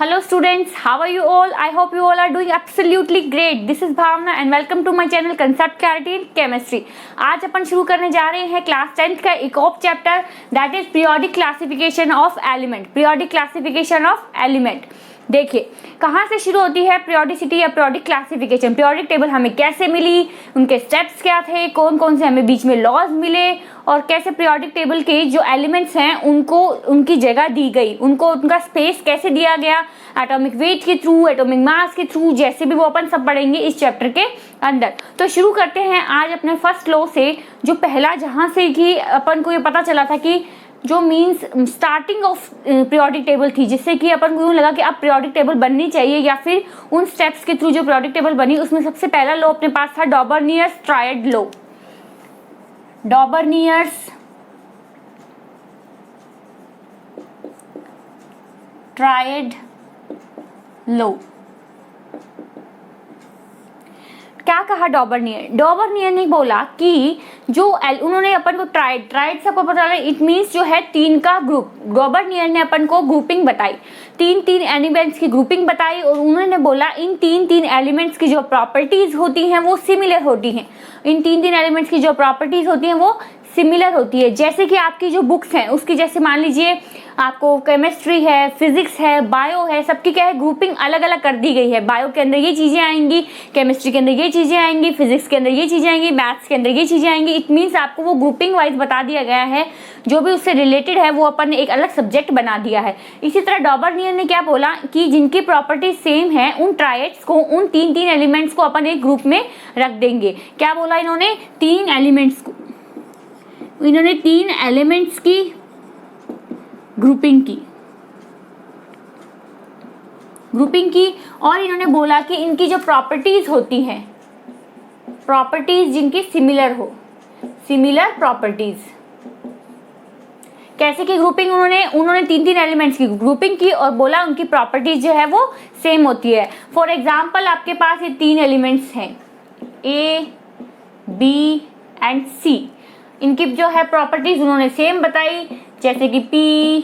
Hello students, how are you all? I hope you all are doing absolutely great. This is Bhavna and welcome to my channel Concept Clarity in Chemistry. आज अपन शुरू करने जा रहे हैं class 10th का एक और chapter that is periodic classification of element. Periodic classification of element. देखिए कहाँ से शुरू होती है पीरियोडिसिटी या पीरियोडिक क्लासिफिकेशन. पीरियोडिक टेबल हमें कैसे मिली, उनके स्टेप्स क्या थे, कौन कौन से हमें बीच में लॉज मिले और कैसे पीरियोडिक टेबल के जो एलिमेंट्स हैं उनको उनकी जगह दी गई, उनको उनका स्पेस कैसे दिया गया, एटॉमिक वेट के थ्रू, एटॉमिक मास के थ्रू, जैसे भी वो अपन सब पढ़ेंगे इस चैप्टर के अंदर. तो शुरू करते हैं आज अपने फर्स्ट लॉ से, जो पहला जहां से कि अपन को ये पता चला था कि जो means starting of periodic table थी, जिससे कि अपन को यूँ लगा कि अब पीरियोडिक टेबल बननी चाहिए या फिर उन स्टेप्स के थ्रू जो पीरियोडिक टेबल बनी उसमें सबसे पहला लॉ अपने पास था Dobereiner's triad law. Dobereiner's triad law. क्या कहा डॉबर्नियर ने बोला कि जो उन्होंने अपन को ट्राइड सबको पता है, इट मीन्स जो है तीन का ग्रुप. डॉबर्नियर ने अपन को ग्रुपिंग बताई, तीन एलिमेंट्स की ग्रुपिंग बताई और उन्होंने बोला इन तीन एलिमेंट्स की जो प्रॉपर्टीज होती हैं वो सिमिलर होती हैं. इन तीन एलिमेंट्स की जो प्रॉपर्टीज होती हैं वो सिमिलर होती है. जैसे कि आपकी जो बुक्स हैं उसकी, जैसे मान लीजिए आपको केमिस्ट्री है, फिजिक्स है, बायो है, सबकी क्या है ग्रुपिंग अलग अलग कर दी गई है. बायो के अंदर ये चीजें आएंगी, केमिस्ट्री के अंदर ये चीजें आएंगी, फिजिक्स के अंदर ये चीजें आएंगी, मैथ्स के अंदर ये चीजें आएंगी. इट मीन्स आपको वो ग्रुपिंग वाइज बता दिया गया है, जो भी उससे रिलेटेड है वो अपन ने एक अलग सब्जेक्ट बना दिया है. इसी तरह डॉबर्नियर ने क्या बोला कि जिनकी प्रॉपर्टी सेम है उन ट्राइड्स को, उन तीन एलिमेंट्स को अपन एक ग्रुप में रख देंगे. क्या बोला इन्होंने, तीन एलिमेंट्स को, इन्होंने तीन एलिमेंट्स की ग्रुपिंग की और इन्होंने बोला कि इनकी जो प्रॉपर्टीज होती हैं, प्रॉपर्टीज जिनकी सिमिलर हो, सिमिलर प्रॉपर्टीज. कैसे की ग्रुपिंग, उन्होंने तीन एलिमेंट्स की ग्रुपिंग की और बोला उनकी प्रॉपर्टीज जो है वो सेम होती है. फॉर एग्जाम्पल आपके पास ये तीन एलिमेंट्स हैं ए, बी एंड सी. इनकी जो है प्रॉपर्टीज उन्होंने सेम बताई, जैसे कि पी,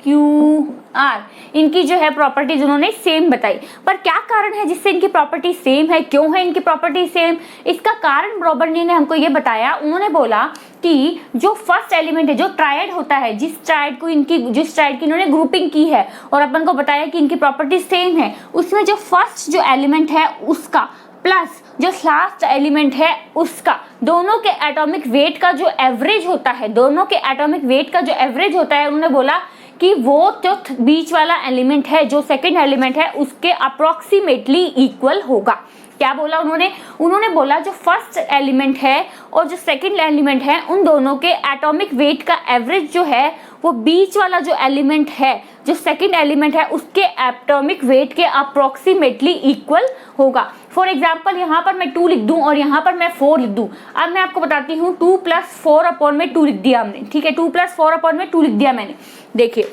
क्यू, आर. इनकी जो है प्रॉपर्टीज उन्होंने सेम बताई. पर क्या कारण है जिससे इनकी प्रॉपर्टी सेम है, क्यों है इनकी प्रॉपर्टी सेम? इसका कारण डॉबर्नियर ने हमको ये बताया. उन्होंने बोला कि जो फर्स्ट एलिमेंट है, जो ट्रायड होता है, जिस ट्रायड की इन्होंने ग्रुपिंग की है और अपन को बताया कि इनकी प्रॉपर्टी सेम है, उसमें जो फर्स्ट जो एलिमेंट है उसका प्लस जो लास्ट एलिमेंट है उसका, दोनों के एटॉमिक वेट का जो एवरेज होता है, दोनों के एटॉमिक वेट का जो एवरेज होता है, उन्होंने बोला कि वो जो बीच वाला एलिमेंट है, जो सेकंड एलिमेंट है, उसके अप्रोक्सीमेटली इक्वल होगा. क्या बोला उन्होंने बोला जो फर्स्ट एलिमेंट है और जो सेकंड एलिमेंट है उन दोनों के एटॉमिक वेट का एवरेज जो है वो बीच वाला जो एलिमेंट है, जो सेकंड एलिमेंट है, उसके एटॉमिक वेट के अप्रोक्सीमेटली इक्वल होगा. फॉर एग्जाम्पल यहाँ पर मैं 2 लिख दूं और यहाँ पर मैं 4 लिख दूं. अब मैं आपको बताती हूँ 2 + 4 अपॉन में 2 लिख दिया हमने, ठीक है, 2 + 4 अपॉन में 2 लिख दिया मैंने. देखिए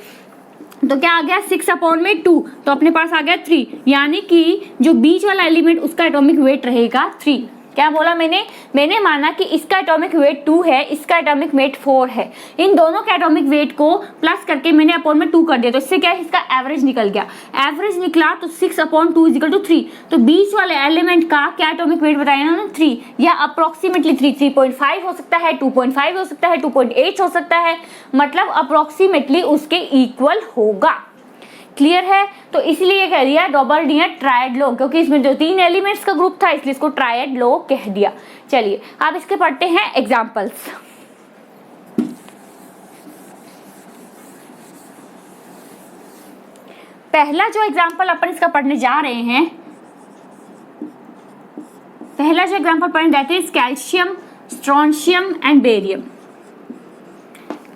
तो क्या आ गया 6 अपॉन में 2, तो अपने पास आ गया 3. यानी कि जो बीच वाला एलिमेंट उसका एटॉमिक वेट रहेगा 3. क्या बोला मैंने माना कि इसका एटॉमिक वेट 2 है, इसका एटॉमिक वेट 4 है. इन दोनों के एटॉमिक वेट को प्लस करके मैंने अपॉन में 2 कर दिया, तो इससे क्या है, इसका एवरेज निकल गया. एवरेज निकला तो 6 अपॉन 2 = 3. तो बीच वाले एलिमेंट का क्या एटॉमिक वेट बताया इन्होंने, 3 या अप्रोक्सीमेटली 3.5 हो सकता है, 2.5 हो सकता है, 2.8 हो सकता है, मतलब अप्रोक्सीमेटली उसके इक्वल होगा. क्लियर है? तो इसलिए कह दिया डॉबर्नियर ट्रायड लॉ, क्योंकि इसमें जो तीन एलिमेंट्स का ग्रुप था इसलिए इसको ट्रायड लॉ कह दिया. चलिए अब इसके पढ़ते हैं एग्जांपल्स. पहला जो एग्जांपल अपन इसका पढ़ने जा रहे हैं, पहला जो एग्जांपल पढ़ने that is calcium, strontium and barium.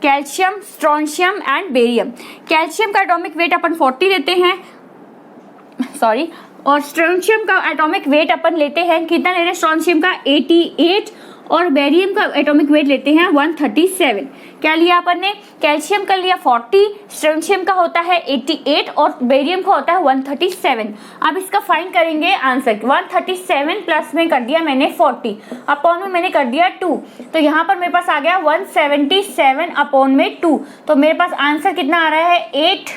Calcium, strontium and barium. Calcium का एटॉमिक वेट अपन 40 लेते हैं, सॉरी, और स्ट्रोंशियम का एटॉमिक वेट अपन लेते हैं, कितना ले रहे हैं, स्ट्रोंशियम का 88 और बेरियम का एटॉमिक वेट लेते हैं 137. क्या लिया अपन ने, कैल्शियम का लिया 40, स्ट्रोंशियम का होता है 88 और बेरियम का होता है 137. अब इसका फाइंड करेंगे आंसर. 137 प्लस में कर दिया मैंने 40, अपॉन में मैंने कर दिया 2, तो यहाँ पर मेरे पास आ गया 177 अपॉन में 2. तो मेरे पास आंसर कितना आ रहा है, 8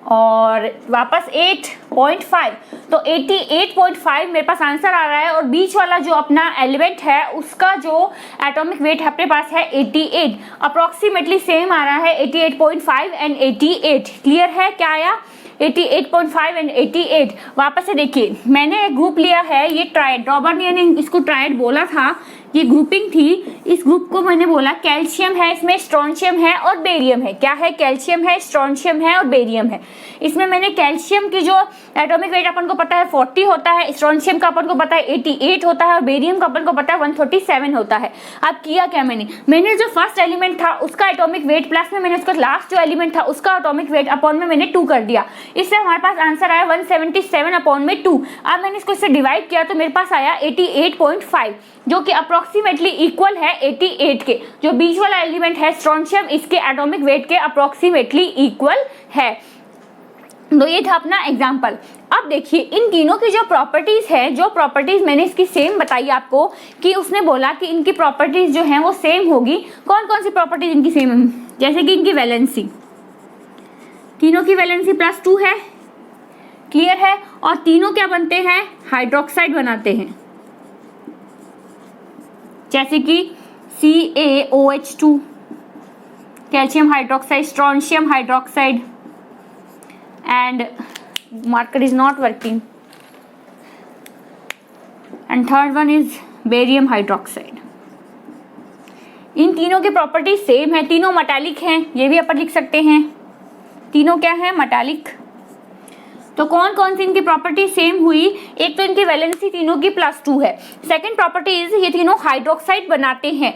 और वापस 8.5, तो 88.5 मेरे पास आंसर आ रहा है। और बीच वाला जो अपना एलिमेंट है उसका जो एटॉमिक वेट अपने पास है 88, अप्रोक्सीमेटली सेम आ रहा है 88.5 एंड 88। क्लियर है क्या आया? 88.5 एंड 88। वापस से देखिए, मैंने एक ग्रुप लिया है, ये ट्रायड, डॉबर्नियर ने इसको ट्रायड बोला था, ये ग्रुपिंग थी। इस ग्रुप को मैंने बोला कैल्शियम है, इसमें स्ट्रोंशियम है और बेरियम है। क्या है? कैल्शियम है, स्ट्रोंशियम है और बेरियम है। इसमें मैंने कैल्शियम की जो एटॉमिक वेट अपन को पता है 40 होता है, स्ट्रोंशियम का अपन को पता है 88 होता है और बेरियम का अपन को पता है 137 होता है। अब किया क्या मैंने जो फर्स्ट एलिमेंट था उसका एटॉमिक वेट प्लस में मैंने उसका लास्ट जो एलिमेंट था उसका एटॉमिक वेट अपॉन में मैंने 2 कर दिया। इससे हमारे पास आंसर आया 177 अपॉन में 2। अब मैंने इसको इससे डिवाइड किया तो मेरे पास आया 88.5, जो कि अप्रोक्सीमेटली इक्वल है 88 के। जो बीच वाला एलिमेंट है स्ट्रोंशियम, इसके एटॉमिक वेट के अप्रोक्सीमेटली इक्वल है। तो ये था अपना एग्जाम्पल। अब देखिए इन तीनों की जो प्रॉपर्टीज है, जो प्रॉपर्टीज मैंने इसकी सेम बताई आपको कि उसने बोला कि इनकी प्रॉपर्टीज जो है वो सेम होगी। कौन कौन सी प्रॉपर्टीज इनकी सेम है? जैसे कि इनकी वैलेंसी, तीनों की वैलेंसी +2 है। क्लियर है? और तीनों क्या बनते हैं? हाइड्रोक्साइड बनाते हैं, जैसे कि CaOH2, calcium hydroxide, strontium hydroxide, and marker is not working, and third one is barium hydroxide। इन तीनों की प्रॉपर्टी सेम है, तीनों मेटालिक हैं, ये भी अपन लिख सकते हैं। तीनों क्या है? मेटालिक। तो कौन कौन सी इनकी प्रॉपर्टी सेम हुई? एक तो इनकी वैलेंसी तीनों की +2 है। सेकंड प्रॉपर्टी इज ये तीनों हाइड्रोक्साइड बनाते हैं,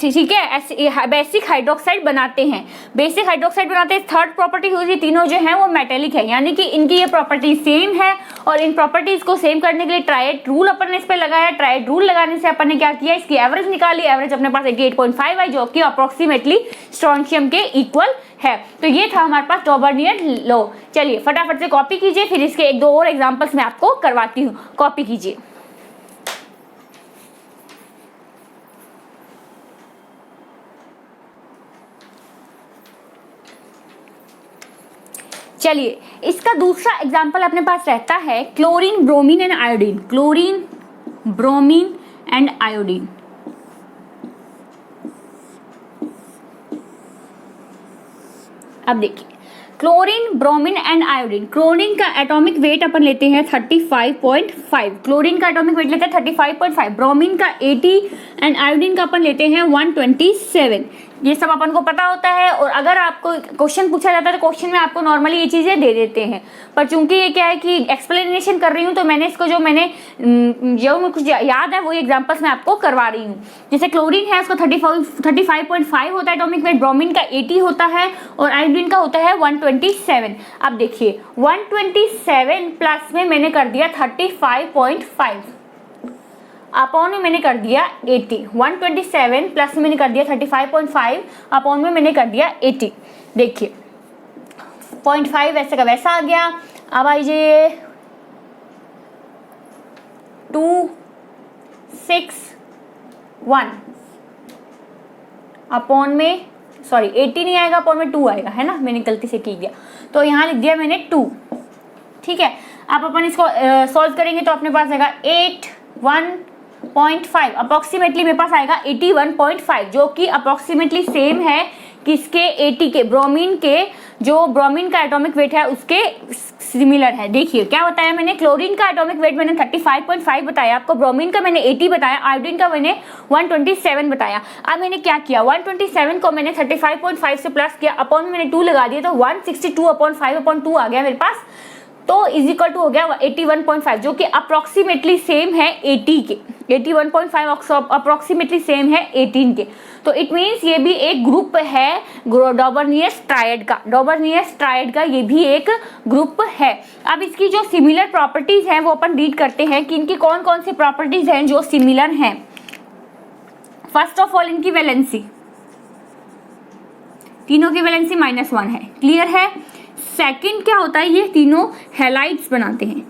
ठीक है, बेसिक हाइड्रोक्साइड बनाते हैं, बेसिक हाइड्रोक्साइड बनाते हैं। थर्ड प्रॉपर्टी हुई तीनों जो है वो मेटेलिक है, यानी कि इनकी ये प्रॉपर्टी सेम है। और इन प्रॉपर्टीज को सेम करने के लिए ट्रायड रूल अपन ने इस पे लगाया। ट्रायड रूल लगाने से अपन ने क्या किया? इसकी एवरेज निकाली। एवरेज अपने पास 88.5 है, जो कि अप्रोक्सीमेटली स्ट्रोंशियम के इक्वल है। तो ये था हमारे पास डॉबर्नियर लॉ। चलिए फटाफट से कॉपी कीजिए, फिर इसके एक दो और एग्जांपल्स मैं आपको करवाती हूँ। कॉपी कीजिए। चलिए इसका दूसरा एग्जांपल अपने पास रहता है chlorine, bromine and iodine. Chlorine, bromine and iodine. अब देखिए chlorine, bromine and iodine. Chlorine का एटॉमिक वेट अपन लेते हैं 35.5, क्लोरीन का एटॉमिक वेट लेते हैं 35.5, ब्रोमीन का 80 एंड आयोडीन का अपन लेते हैं 127। ये सब अपन को पता होता है। और अगर आपको क्वेश्चन पूछा जाता है तो क्वेश्चन में आपको नॉर्मली ये चीजें दे देते हैं, पर चूंकि ये क्या है कि एक्सप्लेनेशन कर रही हूँ तो मैंने इसको जो मुझे कुछ याद है वो एग्जांपल्स मैं आपको करवा रही हूँ। जैसे क्लोरीन है उसका 35.5 होता है एटॉमिक वेट, ब्रोमीन का 80 होता है और आयोडीन का होता है 127। अब देखिए 127 प्लस में मैंने कर दिया 35.5 अपॉन में मैंने कर दिया 80। 127 प्लस में मैंने कर दिया 35.5 अपॉन में मैंने कर दिया 80। देखिए 0.5 वैसे का वैसा आ गया। अब आइए 261 अपॉन में 80 नहीं आएगा, अपॉन में 2 आएगा, है ना, मैंने गलती से की दिया तो यहाँ लिख दिया मैंने 2। ठीक है, अब अपन इसको सॉल्व करेंगे तो अपने पास आएगा 81.5, अप्रोक्सीमेटली मेरे पास आएगा 81.5, जो कि अप्रोक्सीमेटली सेम है किसके? 80 के, ब्रोमीन के। जो ब्रोमीन का एटॉमिक वेट है उसके सिमिलर है। देखिए क्या बताया मैंने, क्लोरीन का एटॉमिक वेट मैंने 35.5 बताया आपको, ब्रोमीन का मैंने 80 बताया, आयोडीन का मैंने 127 बताया। अब मैंने क्या किया, 127 को मैंने 35.5 से प्लस किया, अपॉन में मैंने 2 लगा दिया तो 162/5/2 आ गया मेरे पास। तो इज इक्वल टू हो गया 81.5, जो कि अप्रोक्सीमेटली सेम है 80 के। 81.5 अप्रोक्सीमेटली सेम है 18 के। तो इट मीन्स ये भी एक ग्रुप है डॉबर्नियस ट्रायड का। डॉबर्नियस ट्रायड का ये भी एक ग्रुप है। अब इसकी जो सिमिलर प्रॉपर्टीज हैं वो अपन रीड करते हैं कि इनकी कौन कौन सी प्रॉपर्टीज हैं जो सिमिलर हैं। फर्स्ट ऑफ ऑल इनकी वैलेंसी, तीनों की वैलेंसी -1 है। क्लियर है? सेकंड क्या होता है, ये तीनों हैलाइड्स बनाते हैं।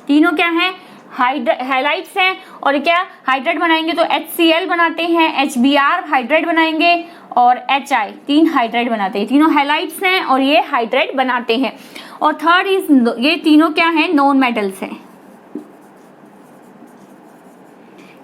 तीनों क्या है? हाइलाइट्स हैं, और क्या हाइड्राइड बनाएंगे तो HCl बनाते हैं, HBr हाइड्राइड बनाएंगे, और HI 3 हाइड्राइड बनाते हैं। तीनों हाइलाइट्स हैं और ये हाइड्राइड बनाते हैं। और थर्ड इज, ये तीनों क्या हैं, नॉन मेटल्स हैं।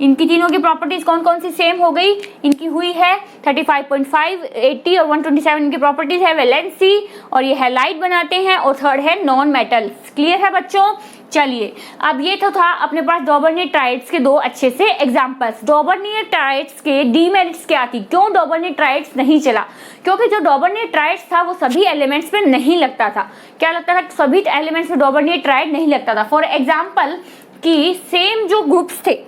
इनकी तीनों की प्रॉपर्टीज कौन कौन सी सेम हो गई, इनकी हुई है 35.5, 80 और 127 इनकी प्रॉपर्टीज है वैलेंसी, और ये हैलाइड बनाते हैं, और थर्ड है नॉन मेटल्स। क्लियर है बच्चों? चलिए, अब ये तो था अपने पास डॉबर्नियर ट्राइड्स के दो अच्छे से एग्जांपल्स। डॉबर्नियर ट्राइड्स के डीमेरिट्स क्या थी, क्यों डॉबर्नियर ट्राइड्स नहीं चला? क्योंकि जो डॉबर्नियर ट्राइड्स था वो सभी एलिमेंट्स में नहीं लगता था। क्या लगता था? सभी एलिमेंट्स में डॉबर्नियर ट्राइड नहीं लगता था। फॉर एग्जाम्पल कि सेम जो ग्रुप्स थे,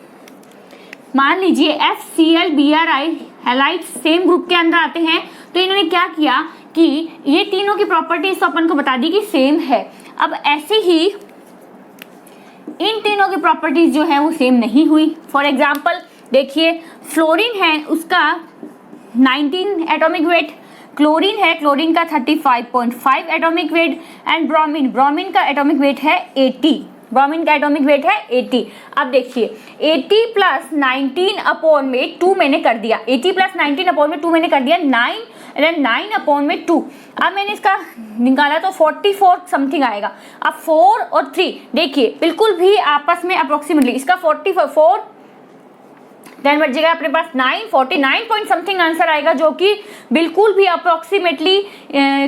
मान लीजिए FCl BRI halides same group के अंदर आते हैं, तो इन्होंने क्या किया कि ये तीनों की प्रॉपर्टीज तो अपन को बता दी कि सेम है। अब ऐसे ही इन तीनों की प्रॉपर्टीज जो है वो सेम नहीं हुई। फॉर एग्जाम्पल देखिए, फ्लोरीन है उसका 19 एटॉमिक वेट, क्लोरीन है, क्लोरीन का 35.5 atomic weight, and bromine, bromine का एटॉमिक वेट है 80, ब्रोमीन का एटॉमिक वेट है 80। अब देखिए 80 प्लस 19 अपॉन में 2 मैंने कर दिया, 80 प्लस 19 अपॉन में 2 मैंने कर दिया 9, एंड 9 अपॉन में 2। अब मैंने इसका निकाला तो 44 समथिंग आएगा। अब 4 और 3 देखिए बिल्कुल भी आपस में अप्रोक्सीमेटली, इसका 44 देन बच जाएगा अपने पास 9, 49 पॉइंट समथिंग आंसर आएगा, जो कि बिल्कुल भी अप्रोक्सीमेटली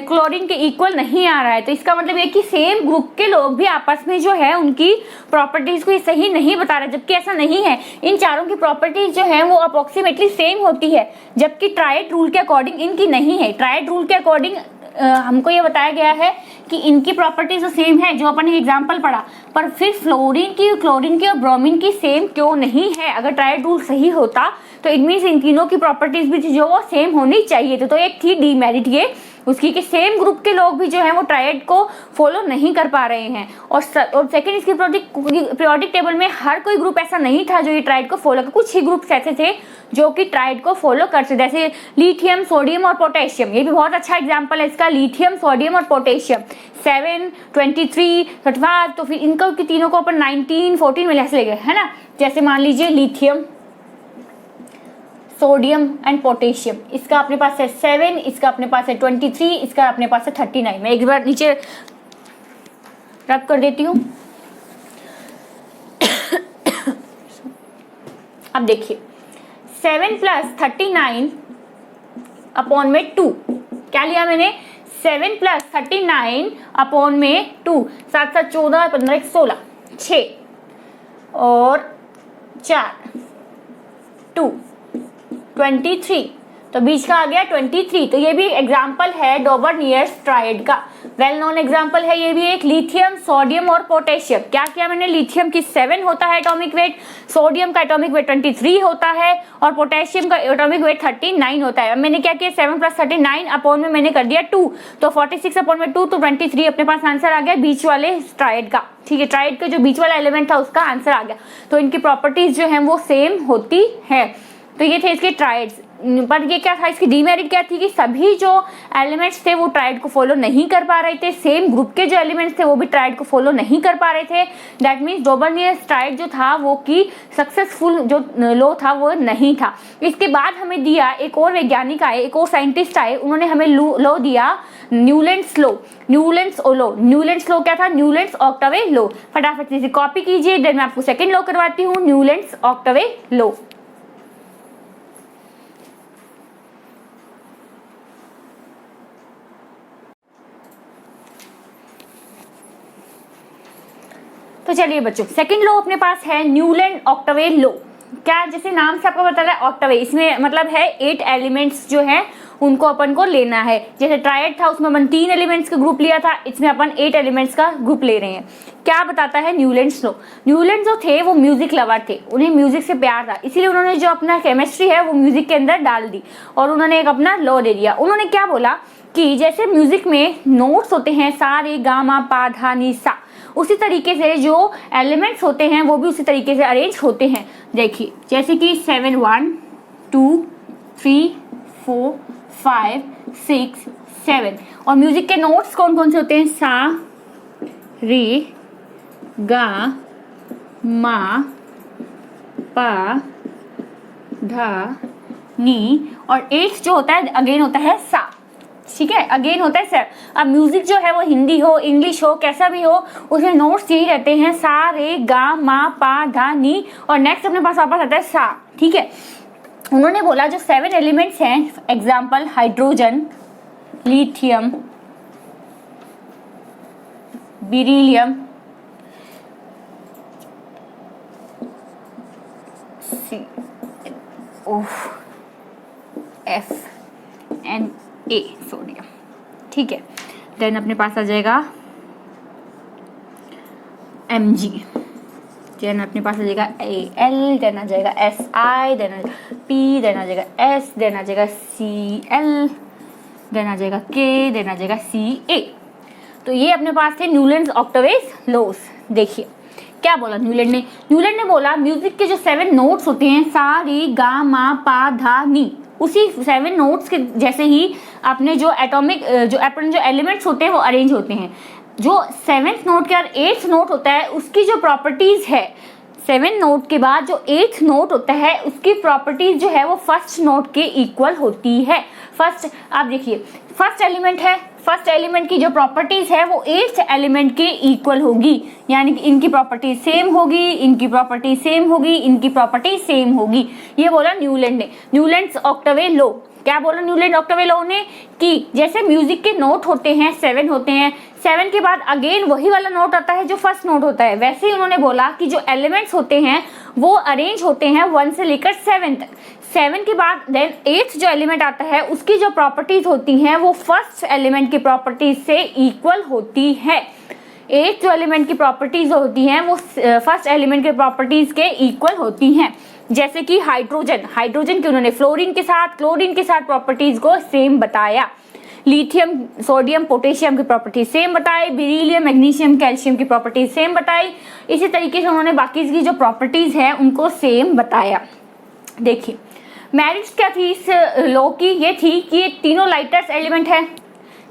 क्लोरीन के इक्वल नहीं आ रहा है। तो इसका मतलब ये कि सेम ग्रुप के लोग भी आपस में जो है उनकी प्रॉपर्टीज को सही नहीं बता रहे, जबकि ऐसा नहीं है। इन चारों की प्रॉपर्टीज जो है वो अप्रोक्सीमेटली सेम होती है, जबकि ट्राइड रूल के अकॉर्डिंग इनकी नहीं है। ट्राइड रूल के अकॉर्डिंग हमको ये बताया गया है कि इनकी प्रॉपर्टीज तो सेम है, जो अपन ने एग्जांपल पढ़ा, पर फिर फ्लोरीन की, क्लोरीन की और ब्रोमीन की सेम क्यों नहीं है? अगर ट्राइड रूल सही होता तो इट मीन्स इन तीनों की प्रॉपर्टीज भी जो वो सेम होनी चाहिए थी। तो एक थी डीमेरिट ये उसकी कि सेम ग्रुप के लोग भी जो है वो ट्राइड को फॉलो नहीं कर पा रहे हैं। और सेकंड, इसकी पीरियोडिक टेबल में हर कोई ग्रुप ऐसा नहीं था जो ये ट्राइड को फॉलो कर, कुछ ही ग्रुप्स ऐसे थे जो कि ट्राइड को फॉलो करते, जैसे लिथियम, सोडियम और पोटेशियम। ये भी बहुत अच्छा एग्जांपल है इसका, लिथियम, सोडियम और पोटेशियम। 7, 23, 35, तो फिर इनको की तीनों को अपन 19, 14 में ऐसे ले गए, है ना। जैसे मान लीजिए लिथियम, सोडियम एंड पोटेशियम, इसका अपने पास है 7, इसका अपने पास है 23, इसका अपने पास है 39। मैं एक बार नीचे रब कर देती हूँ। अब देखिए 7 प्लस 39 अपॉन में 2, क्या लिया मैंने? 7 प्लस 39 अपॉन में 2, 7 7 14, 15 16, 6 और 4 2 23, तो बीच का आ गया 23। तो ये भी एग्जाम्पल है डॉबर्नियर ट्राइड का, वेल नोन एग्जाम्पल है ये भी एक। लिथियम, सोडियम और पोटेशियम, क्या किया मैंने? लिथियम की 7 होता है एटॉमिक वेट, सोडियम का एटॉमिक वेट 23 होता है, और पोटेशियम का एटॉमिक वेट 39 होता है। अब मैंने क्या किया? 7 प्लस 39 अपॉन में मैंने कर दिया 2, तो 46 अपॉन में 2, तो 23 अपने पास आंसर आ गया बीच वाले ट्राइड का। ठीक है, ट्राइड का जो बीच वाला एलिमेंट था उसका आंसर आ गया। तो इनकी प्रॉपर्टीज जो है वो सेम होती है। तो ये थे इसके ट्राइड्स, पर ये क्या था, इसकी डीमेरिट क्या थी कि सभी जो एलिमेंट्स थे वो ट्राइड को फॉलो नहीं कर पा रहे थे। सेम ग्रुप के जो एलिमेंट्स थे वो भी ट्राइड को फॉलो नहीं कर पा रहे थे। दैट मीन्स डॉबर्नियर ट्राइड जो था वो की सक्सेसफुल जो लॉ था वो नहीं था। इसके बाद हमें दिया, एक और वैज्ञानिक आए, एक और साइंटिस्ट आए, उन्होंने हमें लॉ दिया न्यूलैंड्स लॉ। न्यूलैंड्स लॉ क्या था? Newlands octave law. फटाफट से कॉपी कीजिए, देन मैं आपको सेकेंड लॉ करवाती हूँ, न्यूलैंड्स ऑक्टावे लॉ। तो चलिए बच्चों, सेकंड लॉ अपने पास है न्यूलैंड ऑक्टावे लॉ। क्या, जैसे नाम से आपको पता है ऑक्टावे, इसमें मतलब है 8 एलिमेंट्स जो है उनको अपन को लेना है। जैसे ट्राइड था उसमें अपन 3 एलिमेंट्स का ग्रुप लिया था, इसमें अपन 8 एलिमेंट्स का ग्रुप ले रहे हैं। क्या बताता है न्यूलैंड्स लॉ? न्यूलैंड जो थे वो म्यूजिक लवर थे, उन्हें म्यूजिक से प्यार था, इसीलिए उन्होंने जो अपना केमिस्ट्री है वो म्यूजिक के अंदर डाल दी और उन्होंने एक अपना लॉ दे दिया। उन्होंने क्या बोला कि जैसे म्यूजिक में नोट्स होते हैं सा रे गा मा पा धा नी सा, उसी तरीके से जो एलिमेंट्स होते हैं वो भी उसी तरीके से अरेंज होते हैं। देखिए जैसे कि 7 1 2 3 4 5 6 7, और म्यूजिक के नोट्स कौन कौन से होते हैं? सा रे गा मा पा धा नी, और 8th जो होता है अगेन होता है सा, ठीक है, अगेन होता है सर। अब म्यूजिक जो है वो हिंदी हो इंग्लिश हो कैसा भी हो, उसमें नोट्स यही रहते हैं सा रे गा मा पा धा नी, और नेक्स्ट अपने पास वापस आता है सा, ठीक है। उन्होंने बोला जो 7 एलिमेंट्स हैं, example hydrogen, lithium, beryllium, FNA sodium, ठीक है। देन अपने पास आ जाएगा Mg, देन अपने पास आ जाएगा Al, देन आ जाएगा Si, देन आ जाएगा P, देन आ जाएगा S, देन आ जाएगा Cl, देन आ जाएगा K, देन आ जाएगा Ca। तो ये अपने पास थे न्यूलैंड्स ऑक्टेवेज लॉस। देखिए क्या बोला न्यूलैंड ने बोला म्यूजिक के जो 7 नोट्स होते हैं सा रे गा मा पा धा नी, उसी 7 नोट्स के जैसे ही अपने जो एटॉमिक जो अपन जो एलिमेंट्स होते हैं वो अरेंज होते हैं। जो 7th नोट के और 8th नोट होता है उसकी जो प्रॉपर्टीज है, 7 नोट के बाद जो 8th नोट होता है उसकी प्रॉपर्टीज जो है वो फर्स्ट नोट के इक्वल होती है। फर्स्ट आप देखिए फर्स्ट एलिमेंट है, फर्स्ट एलिमेंट की जो प्रॉपर्टीज है वो 8th एलिमेंट के इक्वल होगी, यानी कि इनकी प्रॉपर्टी सेम होगी, इनकी प्रॉपर्टी सेम होगी, इनकी प्रॉपर्टी सेम होगी। ये बोला न्यूलैंड ने, न्यूलैंड्स ऑक्टेवे लॉ। क्या बोला न्यूलैंड ऑक्टेवे लॉ ने कि जैसे म्यूजिक के नोट होते हैं 7 होते हैं, 7 के बाद अगेन वही वाला नोट आता है जो फर्स्ट नोट होता है, वैसे ही उन्होंने बोला कि जो एलिमेंट्स होते हैं वो अरेंज होते हैं 1 से लेकर 7 तक। 7 के बाद देन 8th जो एलिमेंट आता है उसकी जो प्रॉपर्टीज होती हैं वो फर्स्ट एलिमेंट की प्रॉपर्टीज से इक्वल होती है। 8th जो एलिमेंट की प्रॉपर्टीज होती हैं वो फर्स्ट एलिमेंट के प्रॉपर्टीज के इक्वल होती हैं। जैसे कि हाइड्रोजन की उन्होंने फ्लोरीन के साथ क्लोरीन के साथ प्रॉपर्टीज को सेम बताया, लिथियम सोडियम पोटेशियम की प्रॉपर्टी सेम बताई, बेरिलियम मैग्नीशियम कैल्शियम की प्रॉपर्टी सेम बताई। इसी तरीके से उन्होंने बाकी की जो प्रॉपर्टीज है उनको सेम बताया। देखिए मेरिट्स क्या थी इस लॉ की, ये थी कि ये तीनों लाइटर्स एलिमेंट है,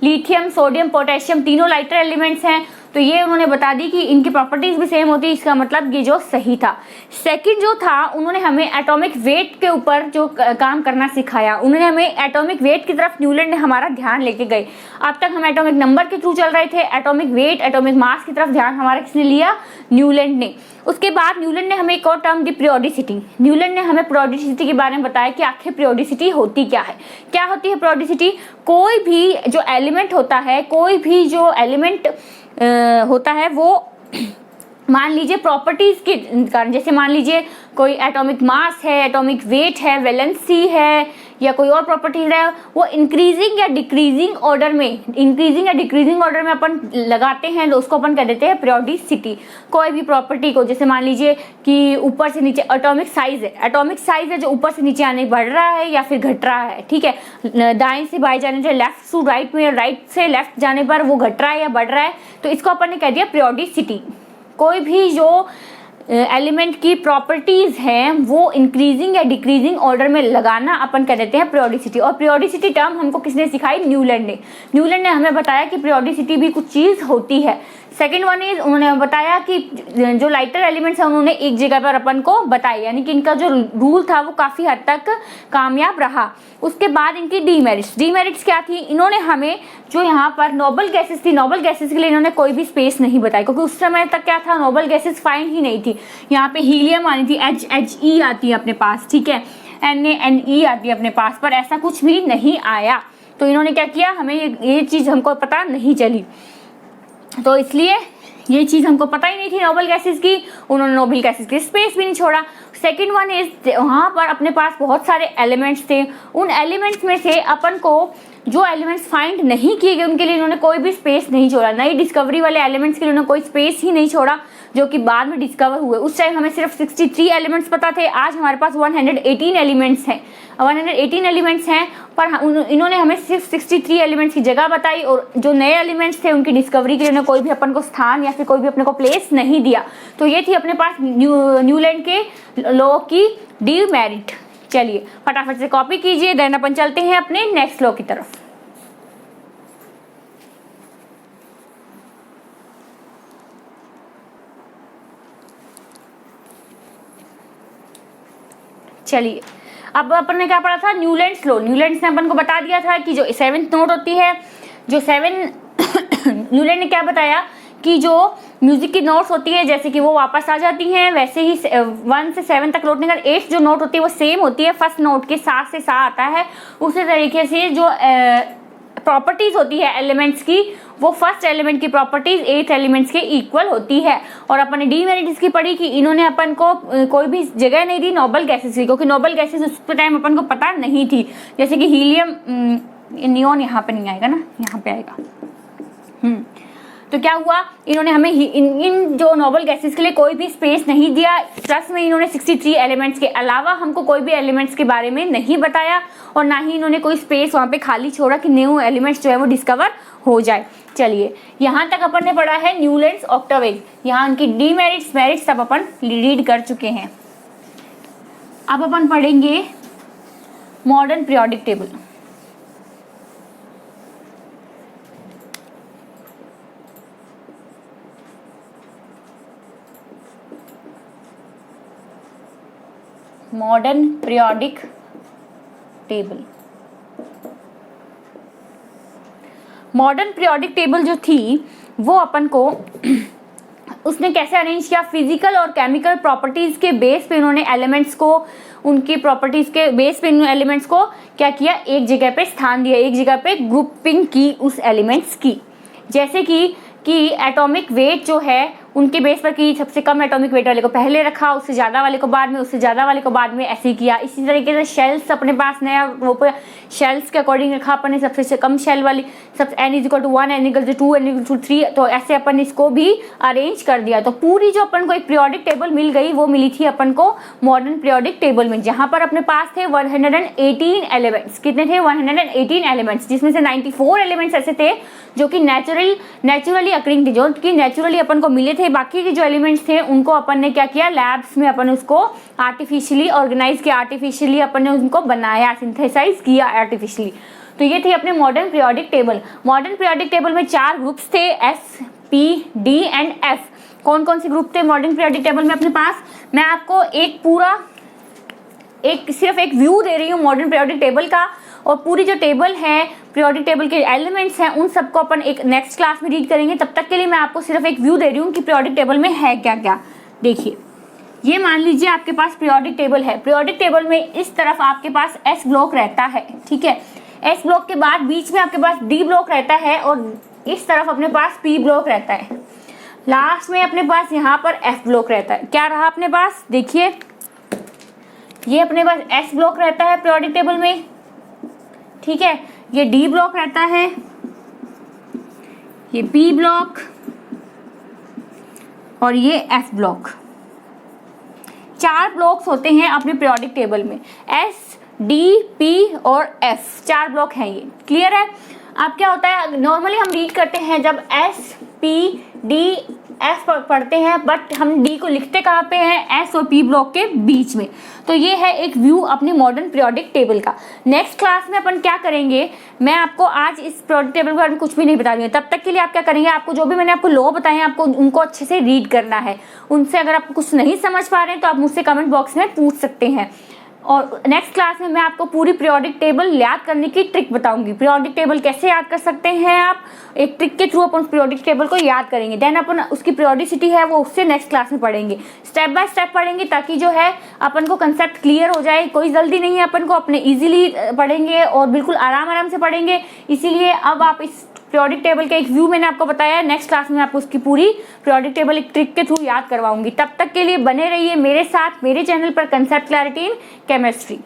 लिथियम सोडियम पोटेशियम तीनों लाइटर एलिमेंट्स हैं, तो ये उन्होंने बता दी कि इनकी प्रॉपर्टीज भी सेम होती है, इसका मतलब ये जो सही था। सेकंड जो था उन्होंने हमें एटॉमिक वेट के ऊपर जो काम करना सिखाया, उन्होंने हमें एटॉमिक वेट की तरफ न्यूलैंड ने हमारा ध्यान लेके गए। अब तक हम एटॉमिक नंबर के थ्रू चल रहे थे, एटॉमिक वेट एटॉमिक मास की तरफ ध्यान हमारा किसने लिया, न्यूलैंड ने। उसके बाद न्यूलैंड ने हमें एक और टर्म दी पीरियोडिसिटी। न्यूलैंड ने हमें पीरियोडिसिटी के बारे में बताया कि आखिर पीरियोडिसिटी होती क्या है। क्या होती है पीरियोडिसिटी? कोई भी जो एलिमेंट होता है, कोई भी जो एलिमेंट होता है वो मान लीजिए प्रॉपर्टीज के कारण, जैसे मान लीजिए कोई एटॉमिक मास है, एटॉमिक वेट है, वैलेंसी है या कोई और प्रॉपर्टीज है, वो इंक्रीजिंग या डिक्रीजिंग ऑर्डर में अपन लगाते हैं तो उसको अपन कह देते हैं पीरियोडिसिटी। कोई भी प्रॉपर्टी को, जैसे मान लीजिए कि ऊपर से नीचे एटॉमिक साइज है जो ऊपर से नीचे आने बढ़ रहा है या फिर घट रहा है, ठीक है, दाएं से बाएं जाने से लेफ्ट टू राइट में या राइट से लेफ्ट जाने पर वो घट रहा है या बढ़ रहा है, तो इसको अपन ने कह दिया पीरियोडिसिटी। कोई भी जो एलिमेंट की प्रॉपर्टीज हैं वो इंक्रीजिंग या डिक्रीजिंग ऑर्डर में लगाना अपन कह देते हैं पीरियोडिसिटी। और पीरियोडिसिटी टर्म हमको किसने सिखाई? न्यूलैंड ने हमें बताया कि पीरियोडिसिटी भी कुछ चीज होती है। सेकेंड वन इज उन्होंने बताया कि जो लाइटर एलिमेंट्स है उन्होंने एक जगह पर अपन को बताया, यानी कि इनका जो रूल था वो काफी हद तक कामयाब रहा। उसके बाद इनकी डीमेरिट्स क्या थी? इन्होंने हमें जो यहाँ पर नोबल गैसेस थी, नोबल गैसेस के लिए इन्होंने कोई भी स्पेस नहीं बताई, क्योंकि उस समय तक क्या था, नोबल गैसेस फाइंड ही नहीं थी। यहाँ पे हीलियम आनी थी, HE आती है अपने पास, ठीक है, NaNe आती है अपने पास, पर ऐसा कुछ भी नहीं आया। तो इन्होंने क्या किया, हमें ये चीज हमको पता नहीं चली, तो इसलिए ये चीज हमको पता ही नहीं थी नोबल गैसेस की, उन्होंने नोबल गैसेस की स्पेस भी नहीं छोड़ा। सेकंड वन इज वहां पर अपने पास बहुत सारे एलिमेंट्स थे, उन एलिमेंट्स में से अपन को जो एलिमेंट्स फाइंड नहीं किए गए उनके लिए इन्होंने कोई भी स्पेस नहीं छोड़ा। नई डिस्कवरी वाले एलिमेंट्स के लिए उन्होंने कोई स्पेस ही नहीं छोड़ा जो कि बाद में डिस्कवर हुए। उस टाइम हमें सिर्फ 63 एलिमेंट्स पता थे, आज हमारे पास 118 एलिमेंट्स हैं। 118 एलिमेंट्स हैं, पर इन्होंने हमें सिर्फ 63 एलिमेंट्स की जगह बताई, और जो नए एलिमेंट्स थे उनकी डिस्कवरी के लिए उन्होंने कोई भी अपन को स्थान या फिर कोई भी अपने को प्लेस नहीं दिया। तो ये थी अपने पास न्यूलैंड के लॉ की डीमेरिट। चलिए फटाफट से कॉपी कीजिए, देन अपन चलते हैं अपने नेक्स्ट लॉ की तरफ। चलिए अब अपन ने क्या पढ़ा था, न्यूलैंड्स लॉ। न्यूलैंड्स ने अपन को बता दिया था कि जो 7th नोट होती है, जो 7 न्यूलैंड ने क्या बताया कि जो म्यूजिक की नोट्स होती है जैसे कि वो वापस आ जाती हैं, वैसे ही 1 से 7 तक लौटने का 8th जो नोट होती है वो सेम होती है, फर्स्ट नोट के साथ से सा आता है। उसी तरीके से जो प्रॉपर्टीज होती है एलिमेंट्स की, वो फर्स्ट एलिमेंट की प्रॉपर्टीज 8th एलिमेंट्स के इक्वल होती है। और अपन ने डीमेरिट्स की पढ़ी कि इन्होंने अपन को कोई भी जगह नहीं दी नोबल गैसेस की, क्योंकि नोबल गैसेस उस टाइम अपन को पता नहीं थी। जैसे कि हीलियम, नियोन यहाँ पे नहीं आएगा ना, यहाँ पे आएगा। तो क्या हुआ, इन्होंने हमें इन जो नोबल गैसेस के लिए कोई भी स्पेस नहीं दिया, प्लस में इन्होंने 63 एलिमेंट्स के अलावा हमको कोई भी एलिमेंट्स के बारे में नहीं बताया, और ना ही इन्होंने कोई स्पेस वहाँ पे खाली छोड़ा कि न्यू एलिमेंट्स जो है वो डिस्कवर हो जाए। चलिए यहाँ तक अपन ने पढ़ा है न्यूलैंड्स ऑक्टेविक, यहाँ उनकी डीमेरिट्स मेरिट्स सब अपन रीड कर चुके हैं। अब अपन पढ़ेंगे modern periodic table. Modern periodic table. Modern periodic table जो थी वो अपन को उसने कैसे अरेंज किया, फिजिकल और केमिकल प्रॉपर्टीज के बेस पे इन्होंने एलिमेंट्स को, उनकी प्रॉपर्टीज के बेस पे इन्होंने एलिमेंट्स को क्या किया, एक जगह पे स्थान दिया, एक जगह पे ग्रुपिंग की उस एलिमेंट्स की। जैसे कि एटॉमिक वेट जो है उनके बेस पर की सबसे कम एटॉमिक वेट वाले को पहले रखा, उससे ज़्यादा वाले को बाद में, उससे ज़्यादा वाले को बाद में, ऐसे ही किया। इसी तरीके से शेल्स अपने पास नया वो शेल्स के अकॉर्डिंग रखा अपन ने, सबसे कम शेल वाली सब n=1, n=2, n=3, तो ऐसे अपन इसको भी अरेंज कर दिया। तो पूरी जो अपन को एक पीरियोडिक टेबल मिल गई वो मिली थी अपन को मॉडर्न पीरियोडिक टेबल में, जहाँ पर अपने पास थे 118 एलिमेंट्स। कितने थे, 118 एलिमेंट्स, जिसमें से 94 एलिमेंट्स ऐसे थे जो कि नेचुरली अकरिंग थे, जो कि नेचुरली अपन को मिले थे। बाकी के जो एलिमेंट्स थे उनको अपन ने क्या किया, लैब्स में अपन उसको आर्टिफिशियली ऑर्गेनाइज किया, आर्टिफिशियली अपन ने उनको बनाया, सिंथेसाइज किया आर्टिफिशियली। तो ये थी अपने modern periodic table. Modern periodic table में 4 ग्रुप्स थे, S, P, D and F। कौन कौन से ग्रुप थे मॉडर्न पीरियोडिक टेबल में अपने पास, मैं आपको सिर्फ एक व्यू दे रही हूँ मॉडर्न पीरियोडिक टेबल का, और पूरी जो टेबल है पीरियोडिक टेबल के एलिमेंट्स हैं उन सबको अपन एक नेक्स्ट क्लास में रीड करेंगे। तब तक के लिए मैं आपको सिर्फ एक व्यू दे रही हूँ कि पीरियोडिक टेबल में है क्या क्या। देखिए, ये मान लीजिए आपके पास पीरियोडिक टेबल है। पीरियोडिक टेबल में इस तरफ आपके पास S ब्लॉक रहता है, ठीक है। S ब्लॉक के बाद बीच में आपके पास D ब्लॉक रहता है, और इस तरफ अपने पास P ब्लॉक रहता है। लास्ट में अपने पास यहाँ पर F ब्लॉक रहता है। क्या रहा अपने पास, देखिए ये अपने पास S ब्लॉक रहता है पीरियोडिक टेबल में, ठीक है। ये D ब्लॉक रहता है, ये P ब्लॉक और ये F ब्लॉक। 4 ब्लॉक्स होते हैं अपने पीरियोडिक टेबल में, S, D, P और F, 4 ब्लॉक हैं ये। क्लियर है। अब क्या होता है, नॉर्मली हम रीड करते हैं जब S, P, D, F पढ़ते हैं, बट हम D को लिखते कहाँ पे हैं, S और P ब्लॉक के बीच में। तो ये है एक व्यू अपने मॉडर्न पीरियोडिक टेबल का। नेक्स्ट क्लास में अपन क्या करेंगे, मैं आपको आज इस पीरियोडिक टेबल के बारे में कुछ भी नहीं बता रही हूँ। तब तक के लिए आप क्या करेंगे, आपको जो भी मैंने आपको लॉ बताए हैं आपको उनको अच्छे से रीड करना है। उनसे अगर आप कुछ नहीं समझ पा रहे हैं तो आप मुझसे कमेंट बॉक्स में पूछ सकते हैं। और नेक्स्ट क्लास में मैं आपको पूरी पीरियोडिक टेबल याद करने की ट्रिक बताऊंगी। पीरियोडिक टेबल कैसे याद कर सकते हैं आप, एक ट्रिक के थ्रू अपन पीरियोडिक टेबल को याद करेंगे। देन अपन उसकी पीरियोडिसिटी है वो उससे नेक्स्ट क्लास में पढ़ेंगे, स्टेप बाय स्टेप पढ़ेंगे, ताकि जो है अपन को कंसेप्ट क्लियर हो जाए। कोई जल्दी नहीं है, अपन को अपने इजीली पढ़ेंगे और बिल्कुल आराम से पढ़ेंगे। इसीलिए अब आप इस पीरियोडिक टेबल का एक व्यू मैंने आपको बताया है, नेक्स्ट क्लास में आपको उसकी पूरी पीरियोडिक टेबल एक ट्रिक के थ्रू याद करवाऊंगी। तब तक के लिए बने रहिए मेरे साथ, मेरे चैनल पर, कंसेप्ट क्लैरिटी इन केमिस्ट्री।